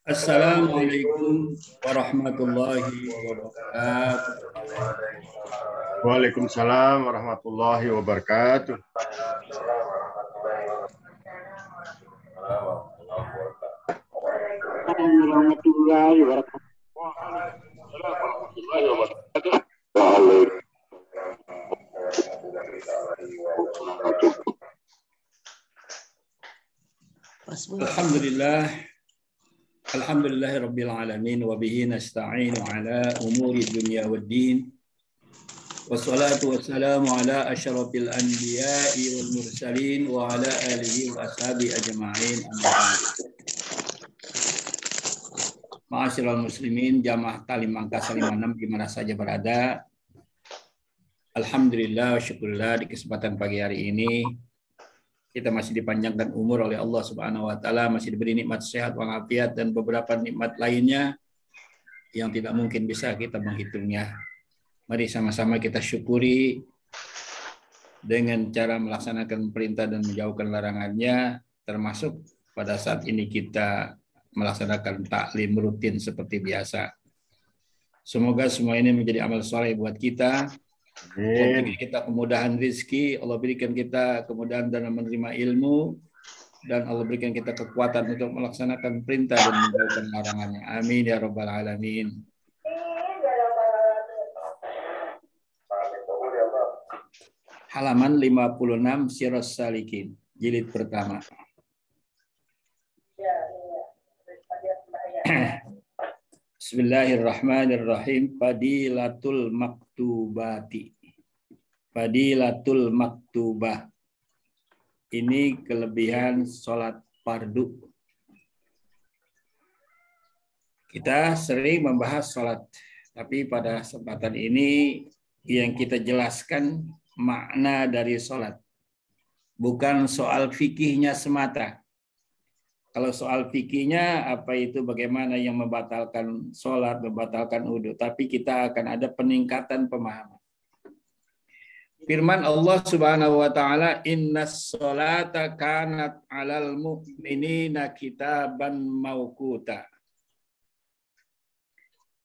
Assalamualaikum warahmatullahi wabarakatuh. Waalaikumsalam warahmatullahi wabarakatuh. Warahmatullahi wabarakatuh. Alhamdulillahirabbil alamin wa bihi nasta'inu ala umuri dunya waddin. Wassalatu wassalamu ala asyrafil anbiya'i wal mursalin wa ala alihi wa ashabi ajma'in. Ma'asyiral muslimin jamaah Talim Mangkasa 56 di mana saja berada. Alhamdulillah wa syukurillah di kesempatan pagi hari ini kita masih dipanjangkan umur oleh Allah Subhanahu wa taala, masih diberi nikmat sehat walafiat dan beberapa nikmat lainnya yang tidak mungkin bisa kita menghitungnya. Mari sama-sama kita syukuri dengan cara melaksanakan perintah dan menjauhkan larangannya, termasuk pada saat ini kita melaksanakan taklim rutin seperti biasa. Semoga semua ini menjadi amal soleh buat kita. Allah berikan kita kemudahan rezeki, Allah berikan kita kemudahan dalam menerima ilmu, dan Allah berikan kita kekuatan untuk melaksanakan perintah dan menjauhkan larangannya. Amin ya rabbal alamin. Halaman 56 Syiras Salikin, jilid pertama. Bismillahirrahmanirrahim. Fadilatul maktubati. Fadilatul maktubah. Ini kelebihan sholat fardu. Kita sering membahas sholat, tapi pada kesempatan ini yang kita jelaskan makna dari sholat. Bukan soal fikihnya semata. Kalau soal fikihnya apa itu bagaimana yang membatalkan sholat, membatalkan wudu, tapi kita akan ada peningkatan pemahaman. Firman Allah Subhanahu wa taala, "Innas sholata kanat 'alal mu'minina kitaban mauquta."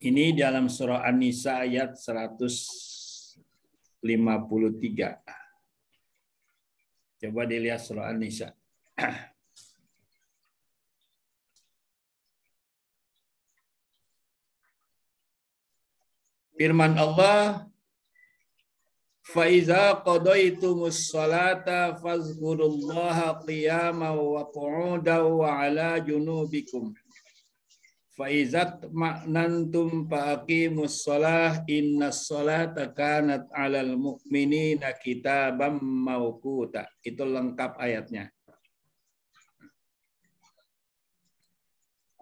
Ini dalam surah An-Nisa ayat 153. Coba dilihat surah An-Nisa. Firman Allah, "Faiza qadaytumus salata fazkurullaha qiyaman wa qu'udan wa 'ala junubikum. Faizat ma'nantum faqimus shalah innas salata kanat 'alal mu'minina kitaban mauquta." Itu lengkap ayatnya.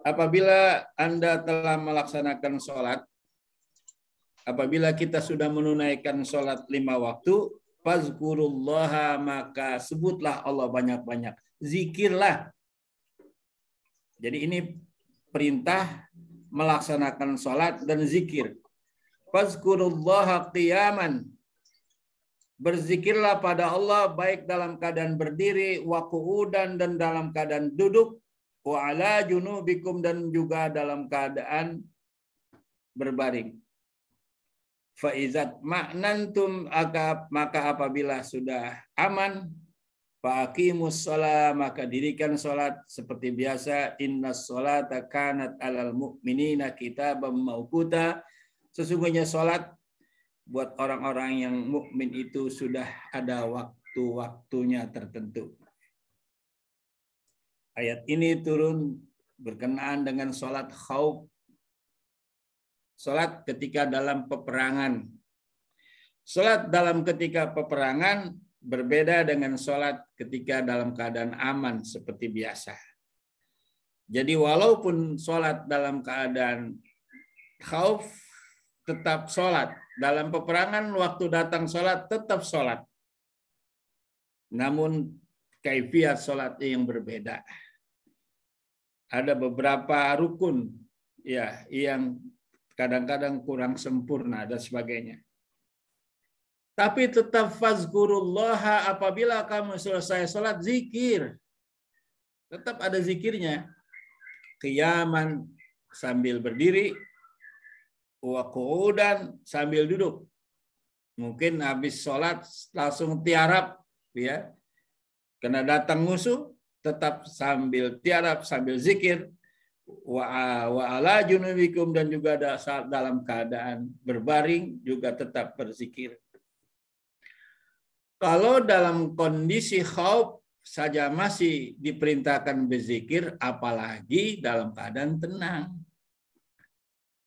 Apabila Anda telah melaksanakan sholat, apabila kita sudah menunaikan sholat 5 waktu, fazkurullaha, maka sebutlah Allah banyak-banyak. Zikirlah. Jadi ini perintah melaksanakan sholat dan zikir. Fazkurullaha qiyaman. Berzikirlah pada Allah baik dalam keadaan berdiri, wa qu'udan, dan dalam keadaan duduk, wa ala junubikum, dan juga dalam keadaan berbaring. Faizat ma'nantum, maka apabila sudah aman, faqimus shalah, maka dirikan salat seperti biasa. Innas sholata kanat 'alal mu'minina kitaban mauquta. Sesungguhnya salat buat orang-orang yang mukmin itu sudah ada waktu-waktunya tertentu. Ayat ini turun berkenaan dengan salat khauf, salat ketika dalam peperangan. Salat dalam ketika peperangan berbeda dengan salat ketika dalam keadaan aman seperti biasa. Jadi walaupun salat dalam keadaan khauf tetap salat, dalam peperangan waktu datang salat tetap salat. Namun kaifiat salatnya yang berbeda. Ada beberapa rukun ya yang kadang-kadang kurang sempurna dan sebagainya. Tapi tetap fazkurullaha, apabila kamu selesai sholat, zikir. Tetap ada zikirnya. qiyaman sambil berdiri, wa qu'udan sambil duduk. Mungkin habis sholat langsung tiarap, ya, karena datang musuh, tetap sambil tiarap, sambil zikir. Wa ala junubikum, dan juga ada saat dalam keadaan berbaring juga tetap berzikir. Kalau dalam kondisi khauf saja masih diperintahkan berzikir, apalagi dalam keadaan tenang.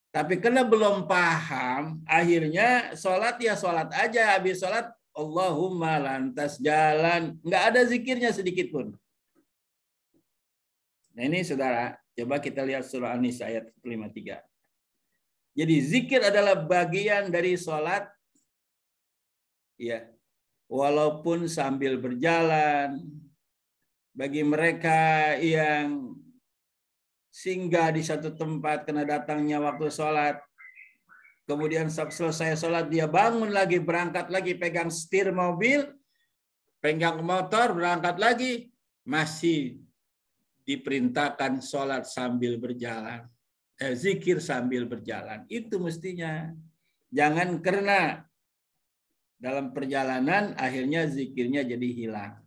Tapi karena belum paham, akhirnya sholat ya sholat aja. Habis sholat, Allahumma, lantas jalan. Nggak ada zikirnya sedikit pun. Nah ini saudara, coba kita lihat surah An-Nisa ayat 53. Jadi zikir adalah bagian dari sholat. Ya, walaupun sambil berjalan. Bagi mereka yang singgah di satu tempat karena datangnya waktu sholat. Kemudian selesai sholat dia bangun lagi, berangkat lagi, pegang setir mobil, pegang motor, berangkat lagi. Masih diperintahkan sholat sambil berjalan. Zikir sambil berjalan. Itu mestinya. Jangan karena dalam perjalanan akhirnya zikirnya jadi hilang.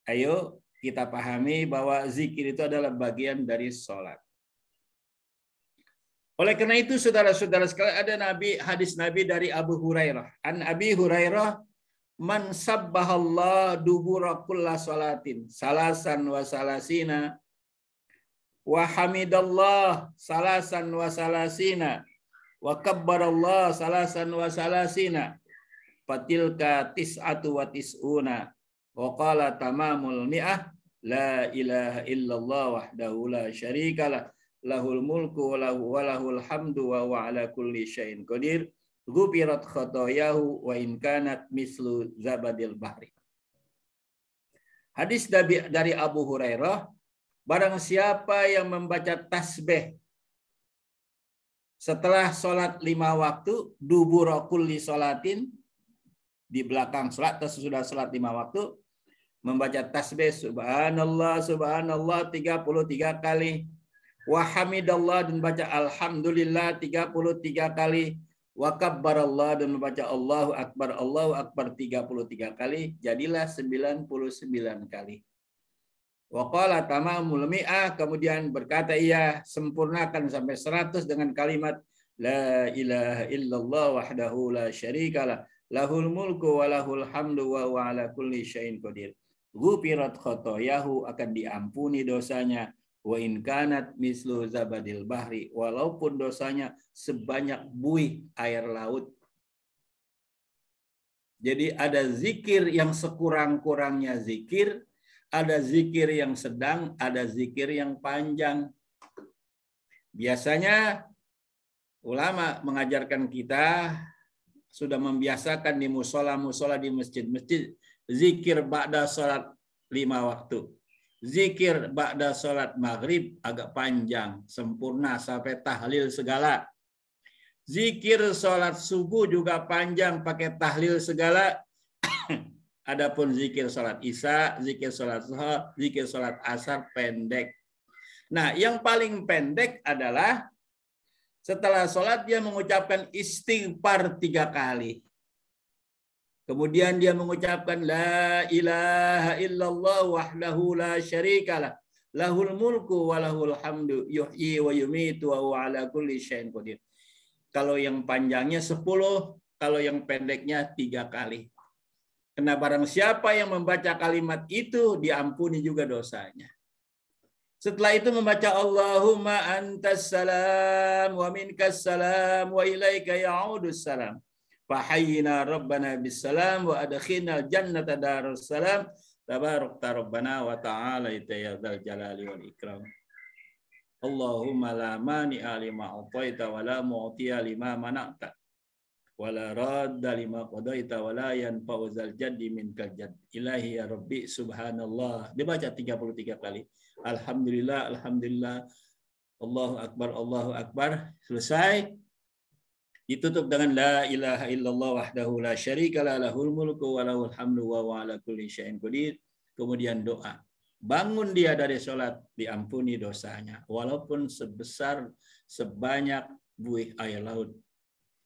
Ayo kita pahami bahwa zikir itu adalah bagian dari sholat. Oleh karena itu, saudara-saudara sekalian, ada hadis Nabi dari Abu Hurairah. An Abi Hurairah, man sabbahallah dubura kulla salatin salasan wa salasina wa hamidallah salasan wa salasina wa kabbarallah salasan wa salasina fatilka tis'atu wa tis'una wa qala tamamul mi'ah la ilaha illallah wahdahu la syarikalah lahul mulku wa lahul hamdu wa huwa ala kulli syai'in qadir ghufirat khotoyahu wa in kanat mislu zabadil bahri. Hadis dari Abu Hurairah, barang siapa yang membaca tasbih setelah sholat 5 waktu, dubura kulli sholatin, di belakang sholat atau sesudah sholat 5 waktu, membaca tasbih subhanallah subhanallah 33 kali, wa hamidallah, dan baca alhamdulillah 33 kali, wa kabbarallah, dan membaca Allahu Akbar 33 kali, jadilah 99 kali. Wa qala tamamul mi'ah, kemudian berkata ia sempurnakan sampai 100 dengan kalimat la ilaha illallah wahdahu la syarikalah lahul mulku wa lahul hamdu wa huwa ala kulli syai'in qadir. Ghufirat khotoyahu, akan diampuni dosanya, wa in kanat mislu zabadil bahri, walaupun dosanya sebanyak buih air laut. Jadi ada zikir yang sekurang-kurangnya zikir, ada zikir yang sedang, ada zikir yang panjang. Biasanya ulama mengajarkan kita, sudah membiasakan di musola-musola, di masjid-masjid, zikir ba'da sholat 5 waktu. Zikir ba'da sholat maghrib agak panjang, sempurna sampai tahlil segala. Zikir sholat subuh juga panjang, pakai tahlil segala. Adapun zikir sholat isya, zikir sholat zuhur, zikir sholat asar pendek. Nah, yang paling pendek adalah setelah sholat dia mengucapkan istighfar 3 kali. Kemudian dia mengucapkan la ilaha illallah wahdahu la syarikalah lahul mulku wa lahul hamdu yuhyi wa yumitu wa huwa ala kulli syai'in qadir. Kalau yang panjangnya 10, kalau yang pendeknya 3 kali. Karena barang siapa yang membaca kalimat itu diampuni juga dosanya. Setelah itu membaca Allahumma antas salam wa minkas salam wa ilaika ya'udus salam. Fahayyina rabbana bisalam wa adkhilnal jannata darus salam. Tabarakta rabbana wa ta'ala ya dzal jalali wal ikram. Allahumma la mani'a lima a'taita wa la mu'tiya lima mana'ta. Wa la radda lima qadaita wa la yanfa'u dzal jaddi minkal jadd. Ilahi ya Rabbi subhanallah. Dibaca 33 kali. Alhamdulillah, alhamdulillah. Allahu akbar. Selesai. Ditutup dengan la ilaha illallah wahdahu la syarikalah lahul mulku wa lahul hamdu wa huwa ala kulli syai'in qadir. Kemudian doa. bangun dia dari sholat, diampuni dosanya. Walaupun sebanyak buih air laut.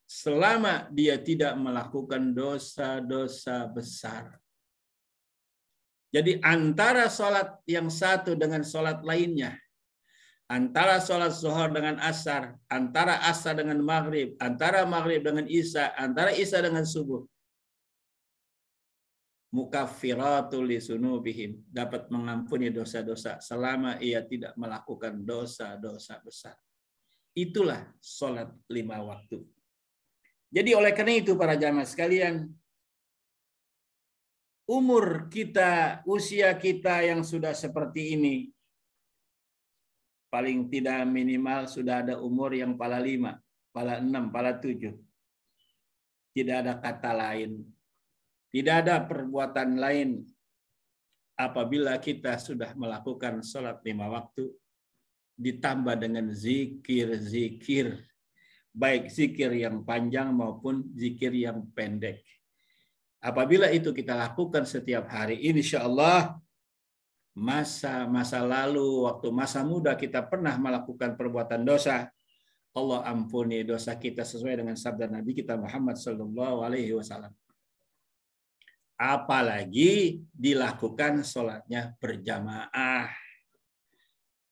Selama dia tidak melakukan dosa-dosa besar. Jadi antara sholat yang satu dengan sholat lainnya, antara sholat zuhur dengan asar, antara asar dengan maghrib, antara maghrib dengan isya, antara isya dengan subuh, mukaffiratul lisunubihim, dapat mengampuni dosa-dosa selama ia tidak melakukan dosa-dosa besar. Itulah sholat 5 waktu. Jadi oleh karena itu para jamaah sekalian, umur kita, usia kita yang sudah seperti ini, paling tidak minimal sudah ada umur yang pala 5, pala 6, pala 7. Tidak ada kata lain. Tidak ada perbuatan lain apabila kita sudah melakukan sholat 5 waktu, ditambah dengan zikir-zikir, baik zikir yang panjang maupun zikir yang pendek. Apabila itu kita lakukan setiap hari, insya Allah masa lalu, waktu masa muda kita pernah melakukan perbuatan dosa, Allah ampuni dosa kita sesuai dengan sabda Nabi kita Muhammad SAW. Apalagi dilakukan sholatnya berjamaah.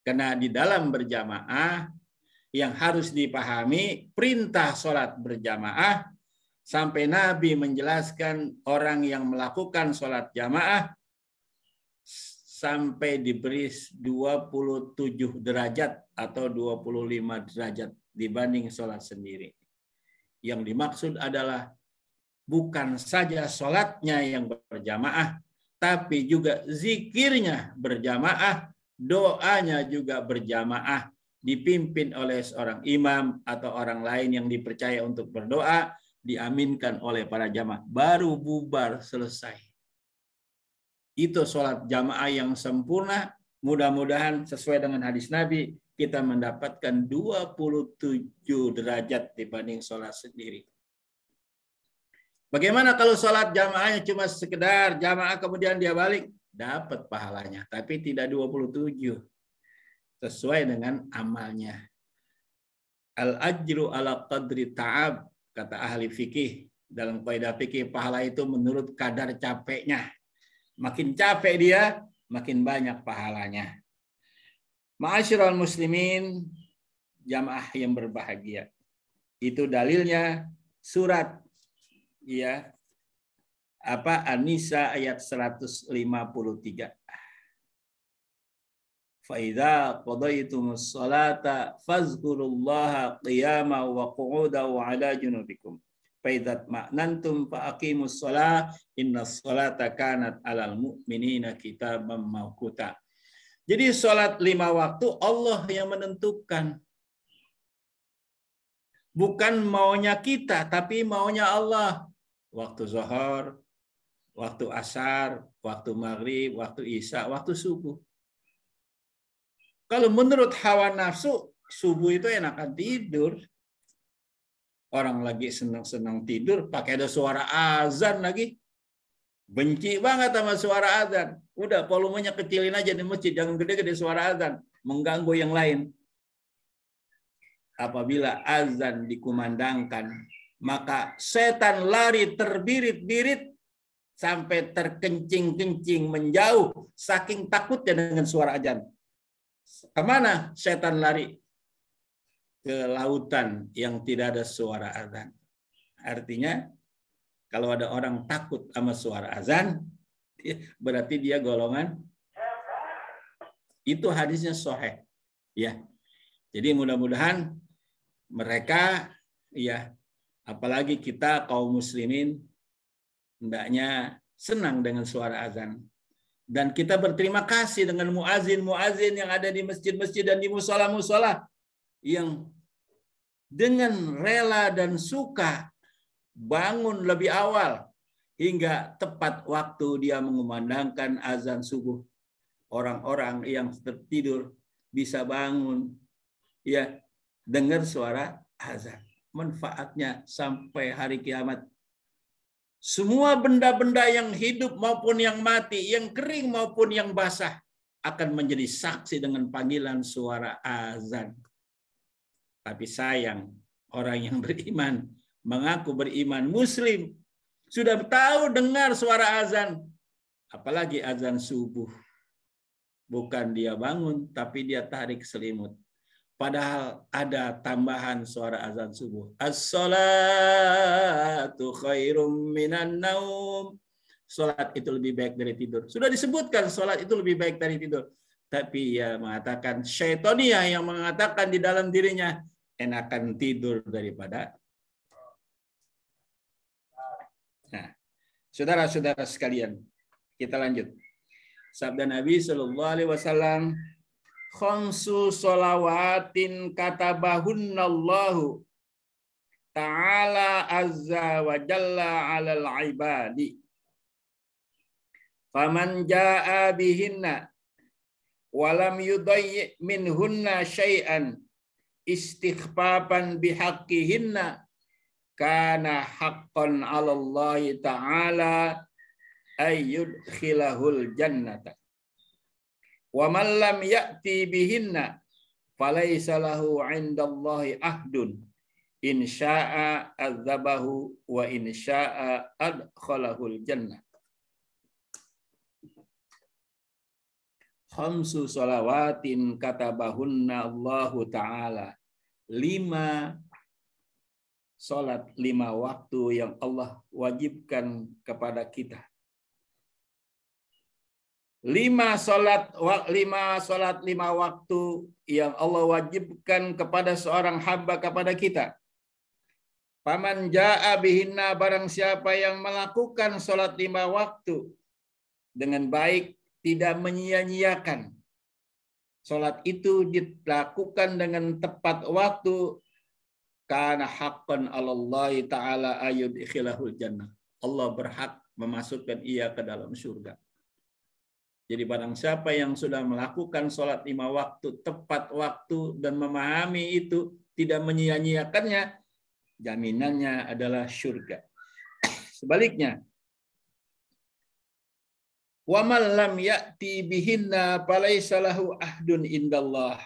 Karena di dalam berjamaah yang harus dipahami perintah sholat berjamaah, sampai Nabi menjelaskan orang yang melakukan sholat jamaah sampai diberi 27 derajat atau 25 derajat dibanding sholat sendiri. Yang dimaksud adalah bukan saja sholatnya yang berjamaah, tapi juga zikirnya berjamaah, doanya juga berjamaah, dipimpin oleh seorang imam atau orang lain yang dipercaya untuk berdoa, diaminkan oleh para jamaah, baru bubar selesai. Itu sholat jamaah yang sempurna. Mudah-mudahan sesuai dengan hadis Nabi, kita mendapatkan 27 derajat dibanding sholat sendiri. Bagaimana kalau sholat jamaahnya cuma sekedar jamaah kemudian dia balik? Dapat pahalanya, tapi tidak 27. Sesuai dengan amalnya. Al-ajru ala qadri ta'ab, kata ahli fikih. Dalam kaidah fikih, pahala itu menurut kadar capeknya. Makin capek dia, makin banyak pahalanya. Ma'asyiral muslimin, jamaah yang berbahagia. Itu dalilnya surat ya An-Nisa ayat 153. Faidza qadaytumus salata fazkurullaha qiyaman wa qu'udan wa 'ala junubikum. Faidza ma'nantum faqimus shalah innas salata kanat 'alal mu'minina kitaban mawquta. Jadi salat 5 waktu Allah yang menentukan. Bukan maunya kita, tapi maunya Allah. Waktu zuhur, waktu asar, waktu maghrib, waktu isya, waktu subuh. Kalau menurut hawa nafsu, subuh itu enakan tidur. Orang lagi senang-senang tidur, pakai ada suara azan lagi. Benci banget sama suara azan. Udah, volumenya kecilin aja di masjid, jangan gede-gede suara azan. Mengganggu yang lain. Apabila azan dikumandangkan, maka setan lari terbirit-birit sampai terkencing-kencing menjauh, saking takutnya dengan suara azan. Kemana setan lari? Ke lautan yang tidak ada suara azan. Artinya, kalau ada orang takut sama suara azan, berarti dia golongan. Itu hadisnya sahih. Ya. Jadi mudah-mudahan mereka, ya, apalagi kita kaum muslimin, hendaknya senang dengan suara azan. Dan kita berterima kasih dengan muazin-muazin yang ada di masjid-masjid dan di musola-musola yang dengan rela dan suka bangun lebih awal hingga tepat waktu dia mengumandangkan azan subuh. Orang-orang yang tertidur bisa bangun, ya, dengar suara azan. Manfaatnya sampai hari kiamat. Semua benda-benda yang hidup maupun yang mati, yang kering maupun yang basah, akan menjadi saksi dengan panggilan suara azan. Tapi sayang, orang yang beriman, mengaku beriman Muslim, sudah tahu dengar suara azan, apalagi azan subuh. Bukan dia bangun, tapi dia tarik selimut. Padahal ada tambahan suara azan subuh. As-salatu khairum minan naum. Salat itu lebih baik dari tidur. Sudah disebutkan salat itu lebih baik dari tidur. Tapi ia mengatakan, syaitoniah yang mengatakan di dalam dirinya, enakan tidur daripada. Nah, saudara-saudara sekalian, kita lanjut. Sabda Nabi SAW, khamsu sholawatin katabahunallahu ta'ala azza wa jalla alal ibadi. Faman ja'a bihinna walam yudayyi minhunna syai'an istighfaban bihaqqihinna kana haqqan 'alallahi ta'ala ayyudkhilahul jannata. Wa man lam ya'ti bihinna falaysa lahu 'indallahi ahdun in syaa'a adzabahu wa in syaa'a adkhalahul jannah. Khamsu sholawatin katabahunna Allahu ta'ala. 5 salat 5 waktu yang Allah wajibkan kepada kita. 5 salat 5 waktu yang Allah wajibkan kepada seorang hamba kepada kita. Paman jaa bihinna, barang siapa yang melakukan salat 5 waktu dengan baik, tidak menyia-nyiakan. Salat itu dilakukan dengan tepat waktu, kana haqqan 'alallahi ta'ala ayyudkhilahul jannah. Allah berhak memasukkan ia ke dalam surga. Jadi barang siapa yang sudah melakukan salat 5 waktu tepat waktu dan memahami itu, tidak menyia-nyiakannya, jaminannya adalah surga. Sebaliknya, wa man lam ya'ti bihinna falaysa lahu ahdun indallah.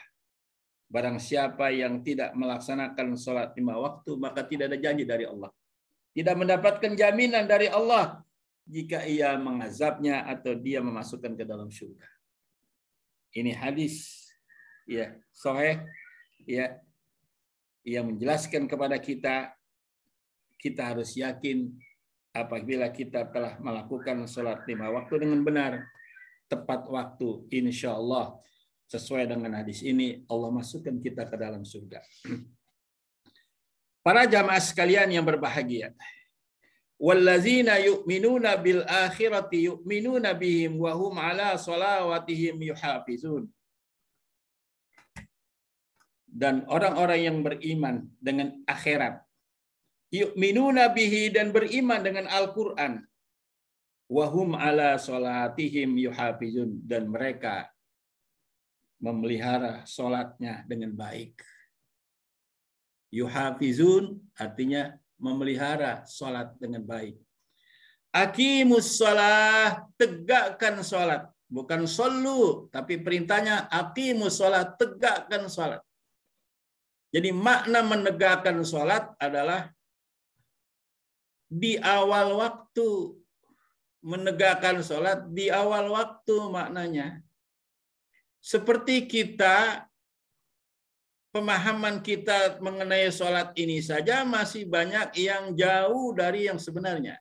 Barang siapa yang tidak melaksanakan salat 5 waktu, maka tidak ada janji dari Allah. Tidak mendapatkan jaminan dari Allah jika ia mengazabnya atau dia memasukkan ke dalam surga. Ini hadis ya sahih ya, yang menjelaskan kepada kita harus yakin apabila kita telah melakukan sholat 5 waktu dengan benar, tepat waktu, insya Allah sesuai dengan hadis ini, Allah masukkan kita ke dalam surga. Para jamaah sekalian yang berbahagia, wallazina yu'minuna bil akhirati yu'minuna bihim wa hum ala sholawatihim yuhafizun. Dan orang-orang yang beriman dengan akhirat, yu'minuna bihi, dan beriman dengan Al-Quran, wahum ala sholatihim yuhafizun, dan mereka memelihara sholatnya dengan baik. Yuhafizun artinya memelihara sholat dengan baik. Aqimus sholat, tegakkan sholat. Bukan shollu, tapi perintahnya aqimus sholat, tegakkan sholat. Jadi makna menegakkan sholat adalah di awal waktu, menegakkan sholat di awal waktu maknanya. Seperti kita, pemahaman kita mengenai sholat ini saja masih banyak yang jauh dari yang sebenarnya.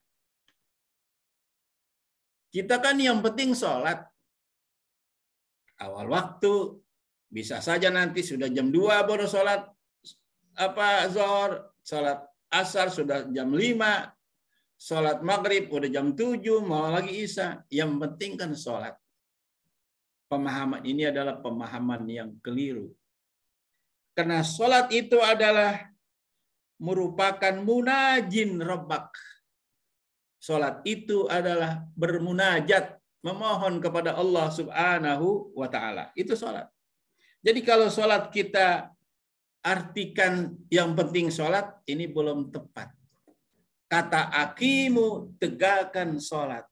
Kita kan yang penting sholat. Awal waktu, bisa saja nanti sudah jam 2 baru sholat zuhur, sholat asar sudah jam 5, sholat maghrib udah jam 7, mau lagi isya. Yang penting kan sholat. Pemahaman ini adalah pemahaman yang keliru. Karena sholat itu adalah merupakan munajin rabbak. Sholat itu adalah bermunajat, memohon kepada Allah Subhanahu wa ta'ala. Itu sholat. Jadi kalau sholat kita artikan yang penting sholat, ini belum tepat. Kata aqimu, tegakkan sholat.